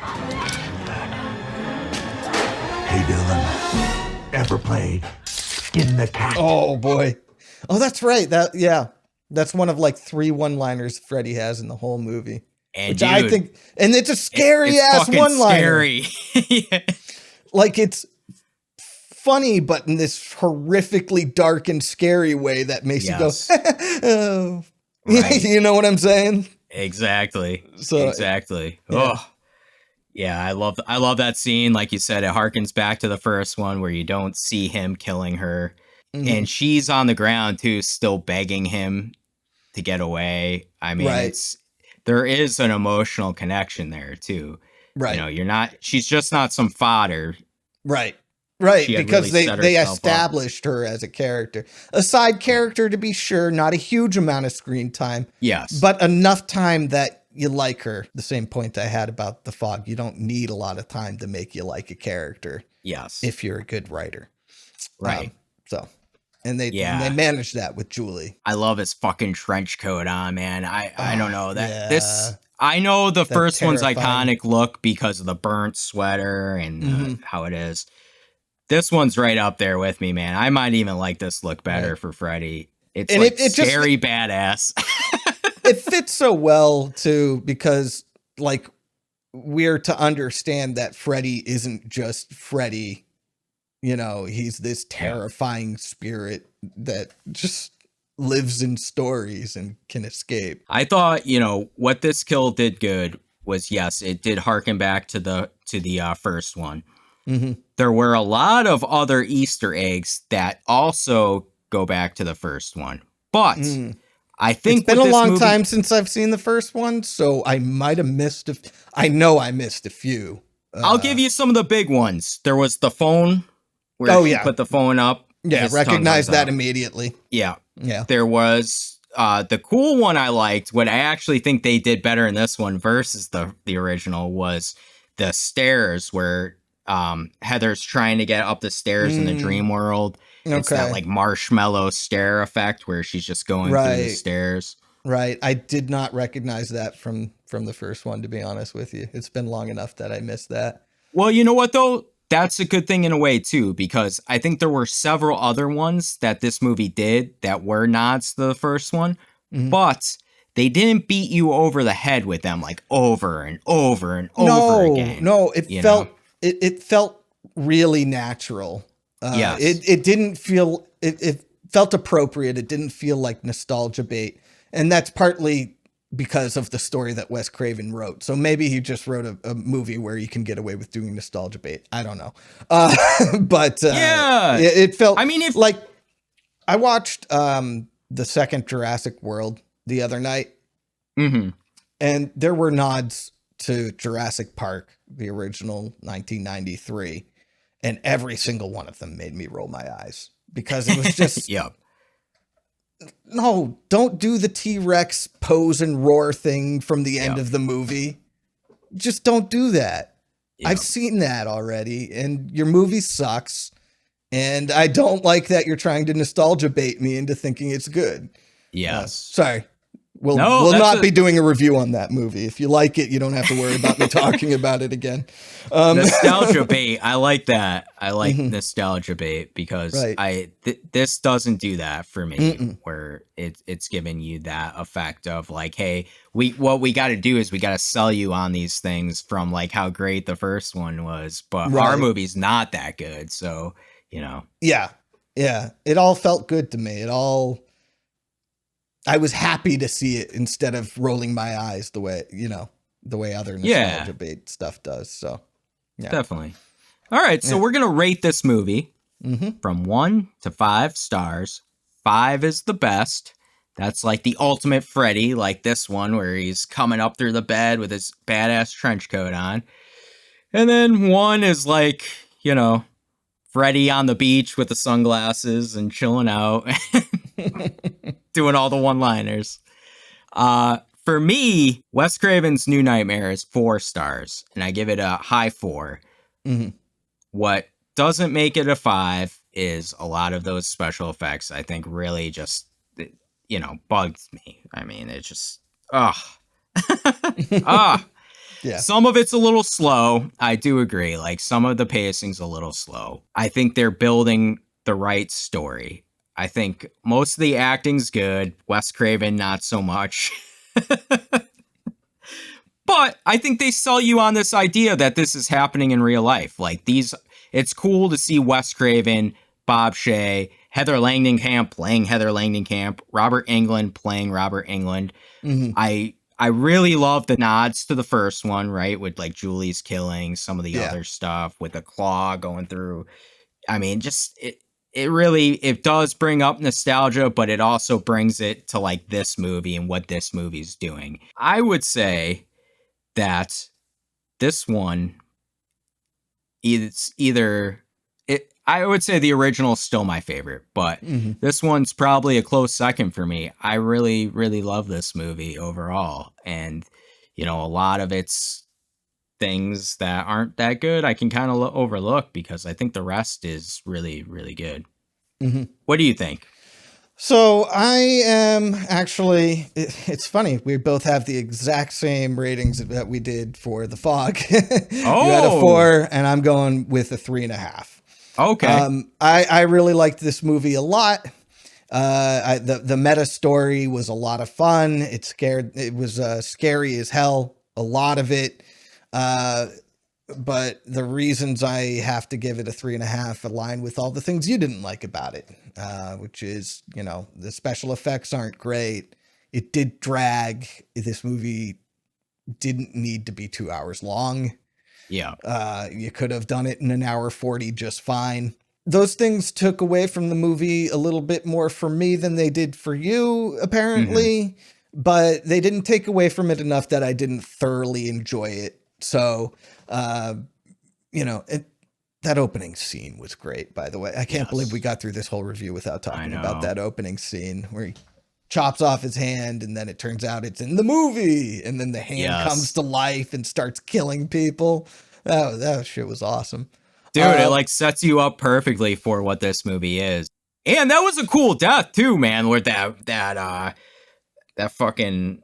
Hey, Dylan, ever played Skin the Cat? Oh boy. Oh, that's right. That's one of like 3 one-liners Freddy has in the whole movie. And which I think, and it's a scary ass one-liner. Scary. Like it's funny, but in this horrifically dark and scary way that makes you go, oh. Right. You know what I'm saying? Exactly. So exactly. Yeah. Oh, yeah. I love that scene. Like you said, it harkens back to the first one where you don't see him killing her, and she's on the ground too, still begging him to get away. I mean, there is an emotional connection there too. Right. You know, she's just not some fodder. Right. Right. Because really they established her as a character, a side character to be sure, not a huge amount of screen time. Yes. But enough time that you like her. The same point I had about The Fog. You don't need a lot of time to make you like a character. Yes. If you're a good writer. Right. And they managed that with Julie. I love his fucking trench coat on, man. I don't know that this. I know the first one's iconic look because of the burnt sweater and how it is. This one's right up there with me, man. I might even like this look better for Freddy. It's and like scary badass. It fits so well too because like we're to understand that Freddy isn't just Freddy. You know, he's this terrifying spirit that just lives in stories and can escape. I thought, what this kill did good was, yes, it did harken back to the first one. There were a lot of other Easter eggs that also go back to the first one. But I think it's been a long time since I've seen the first one, so I might have missed I know I missed a few. I'll give you some of the big ones. There was the phone. Where she put the phone up. Yeah, recognize that immediately. Yeah. Yeah. There was the cool one I liked. What I actually think they did better in this one versus the original was the stairs where Heather's trying to get up the stairs in the dream world. It's that like marshmallow stair effect where she's just going through the stairs. Right. I did not recognize that from the first one, to be honest with you. It's been long enough that I missed that. Well, you know what, though? That's a good thing in a way, too, because I think there were several other ones that this movie did that were nods to the first one, but they didn't beat you over the head with them like over and over and over again. No, it felt really natural. It didn't feel, it felt appropriate. It didn't feel like nostalgia bait. And that's partly because of the story that Wes Craven wrote. So maybe he just wrote a movie where you can get away with doing nostalgia bait. I don't know. But it felt, like I watched the second Jurassic World the other night and there were nods to Jurassic Park, the original 1993. And every single one of them made me roll my eyes because it was just, no, don't do the T-Rex pose and roar thing from the end of the movie. Just don't do that. I've seen that already, and your movie sucks. And I don't like that you're trying to nostalgia bait me into thinking it's good. Yes. Sorry. We'll not be doing a review on that movie. If you like it, you don't have to worry about me talking about it again. Nostalgia bait. I like that. I like nostalgia bait because this doesn't do that for me, where it's giving you that effect of like, hey, what we got to do is we got to sell you on these things from like how great the first one was, but our movie's not that good. So, Yeah. It all felt good to me. I was happy to see it instead of rolling my eyes the the way other nostalgia bait stuff does. So, yeah. Definitely. All right, so we're going to rate this movie from 1 to 5 stars. 5 is the best. That's like the ultimate Freddy, like this one where he's coming up through the bed with his badass trench coat on. And then 1 is like, you know, Freddy on the beach with the sunglasses and chilling out, doing all the one-liners. For me, Wes Craven's New Nightmare is 4 stars, and I give it a high 4. What doesn't make it a 5 is a lot of those special effects. I think really just, you know, bugged me. I mean, it just, Yeah. Some of it's a little slow. I do agree. Like, some of the pacing's a little slow. I think they're building the right story. I think most of the acting's good. Wes Craven, not so much. But I think they sell you on this idea that this is happening in real life. Like, it's cool to see Wes Craven, Bob Shea, Heather Langenkamp playing Heather Langenkamp, Robert Englund playing Robert Englund. I really love the nods to the first one, right? With like Julie's killing, some of the other stuff with the claw going through. I mean, just it does bring up nostalgia, but it also brings it to like this movie and what this movie's doing. I would say that this one I would say the original is still my favorite, but this one's probably a close second for me. I really, really love this movie overall. And, you know, a lot of its things that aren't that good, I can kind of overlook because I think the rest is really, really good. What do you think? So I am actually, it's funny. We both have the exact same ratings that we did for The Fog. You had a 4 and I'm going with a 3.5. Okay. I really liked this movie a lot. The meta story was a lot of fun. It was scary as hell, a lot of it. But the reasons I have to give it a 3.5 align with all the things you didn't like about it, which is, you know, the special effects aren't great. It did drag. This movie didn't need to be 2 hours long. Yeah. You could have done it in 1 hour 40 just fine. Those things took away from the movie a little bit more for me than they did for you, apparently. But they didn't take away from it enough that I didn't thoroughly enjoy it. So, you know, that opening scene was great, by the way. I can't believe we got through this whole review without talking about that opening scene where he chops off his hand and then it turns out it's in the movie. And then the hand comes to life and starts killing people. That shit was awesome. Dude, it like sets you up perfectly for what this movie is. And that was a cool death too, man, where that fucking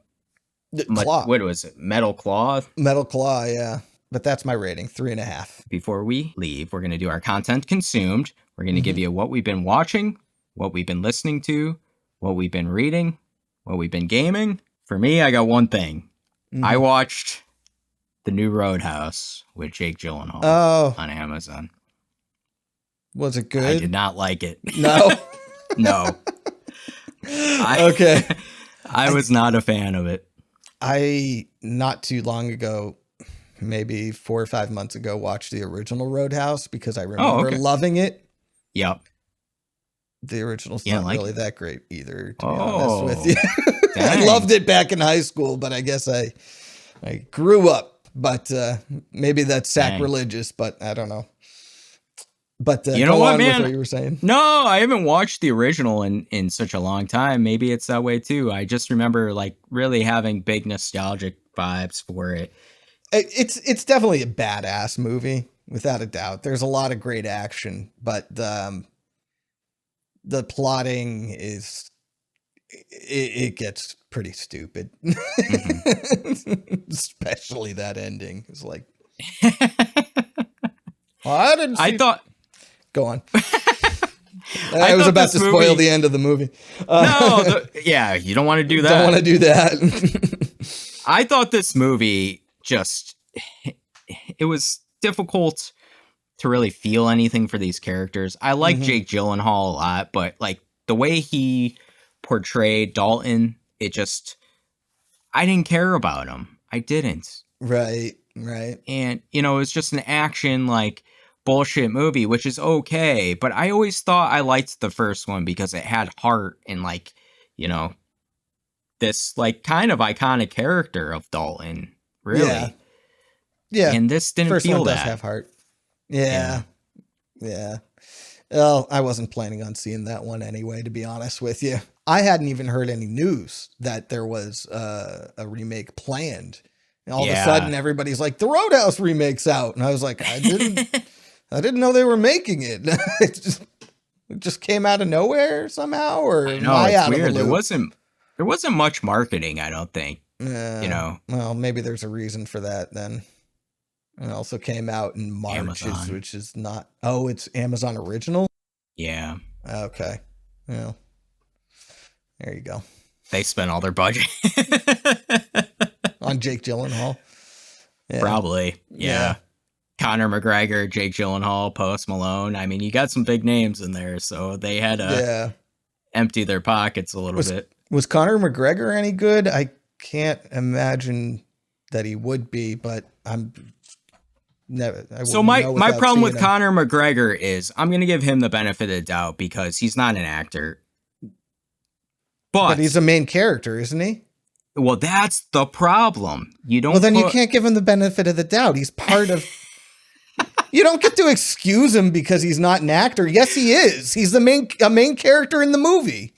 claw. What was it? Metal claw? Metal claw, yeah. But that's my rating, 3.5. Before we leave, we're going to do our content consumed. We're going to give you what we've been watching, what we've been listening to, what we've been reading, what we've been gaming. For me, I got one thing. I watched the new Roadhouse with Jake Gyllenhaal on Amazon. Was it good? I did not like it. No? No. Okay. I was not a fan of it. I, not too long ago, maybe 4 or 5 months ago, watched the original Roadhouse because I remember loving it. Yep. The original's not really that great either, to be honest with you. Dang. I loved it back in high school, but I guess I grew up. But maybe that's sacrilegious, but I don't know. But you know what, man? With what you were saying. No, I haven't watched the original in such a long time. Maybe it's that way too. I just remember like really having big nostalgic vibes for it. It's definitely a badass movie, without a doubt. There's a lot of great action, but the plotting is it gets pretty stupid. Especially that ending. It's like I didn't see. Go on. I was about to spoil the end of the movie. You don't want to do that. Don't want to do that. I thought this movie it was difficult to really feel anything for these characters. I like Jake Gyllenhaal a lot, but like the way he portrayed Dalton, I didn't care about him. I didn't. Right. And, you know, it's just an action, like, bullshit movie, which is okay. But I always thought I liked the first one because it had heart and, like, you know, this, like, kind of iconic character of Dalton, really. Yeah. And this didn't First feel one that. does have heart. Yeah. Well, I wasn't planning on seeing that one anyway, to be honest with you. I hadn't even heard any news that there was a remake planned. And all of a sudden, everybody's like, the Roadhouse remake's out. And I was like, I didn't know they were making it. It just came out of nowhere somehow, or I know, am I it's out weird. of the loop? There wasn't much marketing, I don't think. You know. Well, maybe there's a reason for that then. It also came out in March, which is not. Oh, it's Amazon original? Yeah. Okay. Well, there you go. They spent all their budget on Jake Gyllenhaal. Yeah. Probably. Yeah. Conor McGregor, Jake Gyllenhaal, Post Malone. I mean, you got some big names in there, so they had to empty their pockets a little bit. Was Conor McGregor any good? I can't imagine that he would be, but I'm never. So my problem with Conor McGregor is I'm going to give him the benefit of the doubt because he's not an actor. But he's a main character, isn't he? Well, that's the problem. You don't. Well, then you can't give him the benefit of the doubt. He's part of. You don't get to excuse him because he's not an actor. Yes, he is. He's a main character in the movie.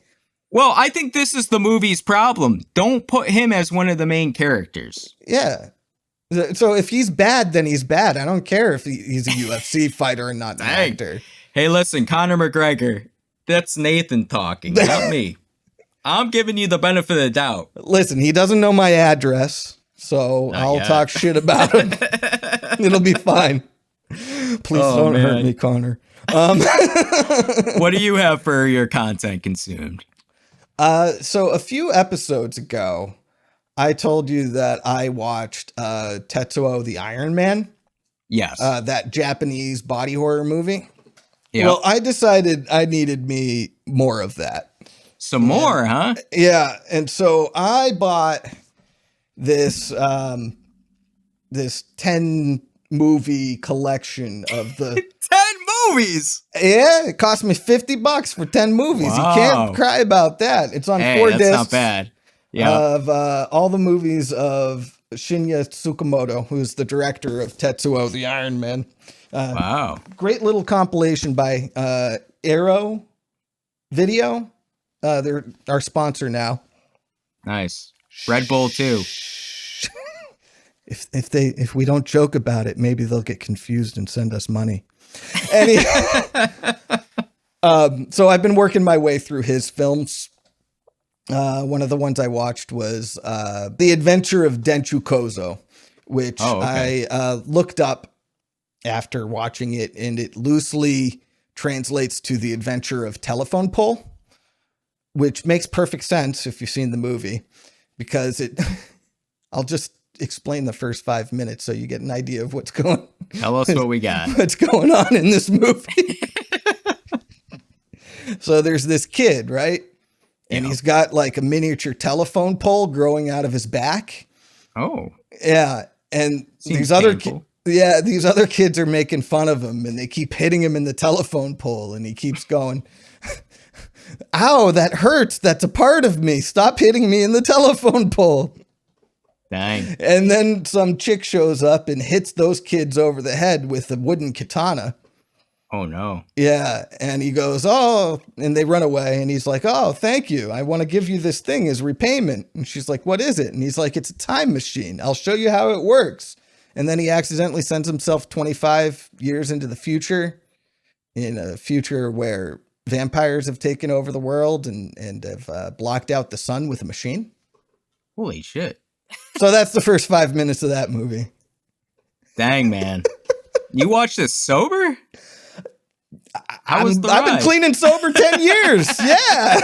Well, I think this is the movie's problem. Don't put him as one of the main characters. Yeah. So if he's bad, then he's bad. I don't care if he's a UFC fighter and not an actor. Hey, listen, Conor McGregor, that's Nathan talking, not me. I'm giving you the benefit of the doubt. Listen, he doesn't know my address, so I'll talk shit about him. It'll be fine. Please don't hurt me, Connor. What do you have for your content consumed? So a few episodes ago, I told you that I watched Tetsuo the Iron Man. Yes. That Japanese body horror movie. Yep. Well, I decided I needed me more of that. Some more, huh? Yeah. And so I bought this this 10 movie collection of the 10 movies. Yeah, it cost me $50 for 10 movies. Wow. You can't cry about that. It's on 4 discs. That's not bad. Yeah. Of all the movies of Shinya Tsukamoto, who's the director of Tetsuo the Iron Man. Wow. Great little compilation by Arrow Video. They're our sponsor now. Nice. Red Bull too. If we don't joke about it, maybe they'll get confused and send us money. So I've been working my way through his films. One of the ones I watched was The Adventure of Denchu Kozo, which I looked up after watching it, and it loosely translates to The Adventure of Telephone Pole, which makes perfect sense if you've seen the movie, because I'll just explain the first 5 minutes so you get an idea of what's going on. Tell us what we got. What's going on in this movie. So there's this kid, right? And he's got like a miniature telephone pole growing out of his back. Oh. Yeah. And these other kids are making fun of him, and they keep hitting him in the telephone pole, and he keeps going, "Ow, that hurts. That's a part of me. Stop hitting me in the telephone pole." Dang. And then some chick shows up and hits those kids over the head with a wooden katana. Oh, no. Yeah. And he goes, "Oh," and they run away. And he's like, "Oh, thank you. I want to give you this thing as repayment." And she's like, "What is it?" And he's like, "It's a time machine. I'll show you how it works." And then he accidentally sends himself 25 years into the future, in a future where vampires have taken over the world and have blocked out the sun with a machine. Holy shit. So that's the first 5 minutes of that movie. Dang, man. You watched this sober? I've been cleaning sober 10 years. Yeah.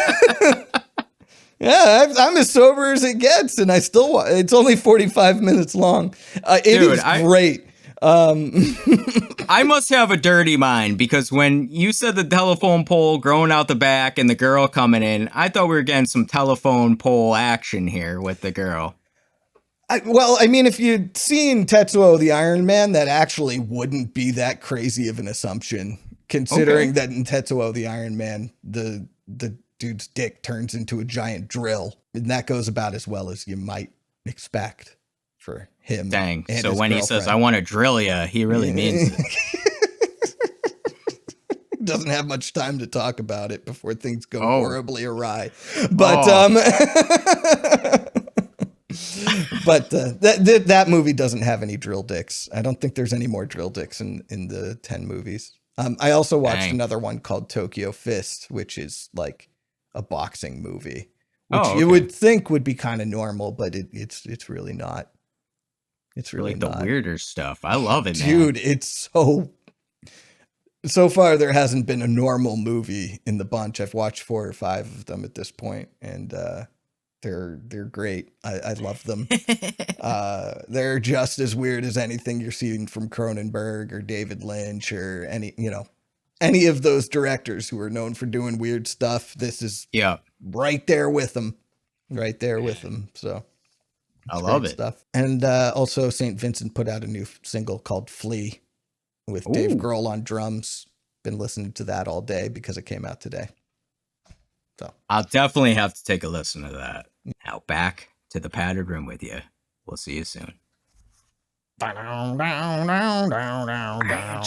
Yeah, I'm as sober as it gets, and I still it's only 45 minutes long. It is great. I must have a dirty mind, because when you said the telephone pole growing out the back and the girl coming in, I thought we were getting some telephone pole action here with the girl. Well, I mean, if you'd seen Tetsuo the Iron Man, that actually wouldn't be that crazy of an assumption, considering that in Tetsuo the Iron Man, the dude's dick turns into a giant drill, and that goes about as well as you might expect for him. Dang. And So his when he says, I want to drill ya, he really means it. Doesn't have much time to talk about it before things go horribly awry. But but that movie doesn't have any drill dicks. I don't think there's any more drill dicks in the 10 movies. I also watched another one called Tokyo Fist, which is like a boxing movie, which you would think would be kind of normal, but it's really not. It's really like not. The weirder stuff. I love it, man. Dude, it's so far there hasn't been a normal movie in the bunch. I've watched 4 or 5 of them at this point, and they're great. I love them. They're just as weird as anything you're seeing from Cronenberg or David Lynch or any of those directors who are known for doing weird stuff. This is right there with them. Right there with them. So I love it. Stuff. And also St. Vincent put out a new single called Flea with Dave Grohl on drums. Been listening to that all day because it came out today. So I'll definitely have to take a listen to that. Now back to the padded room with you. We'll see you soon. Down, down, down, down, down, down.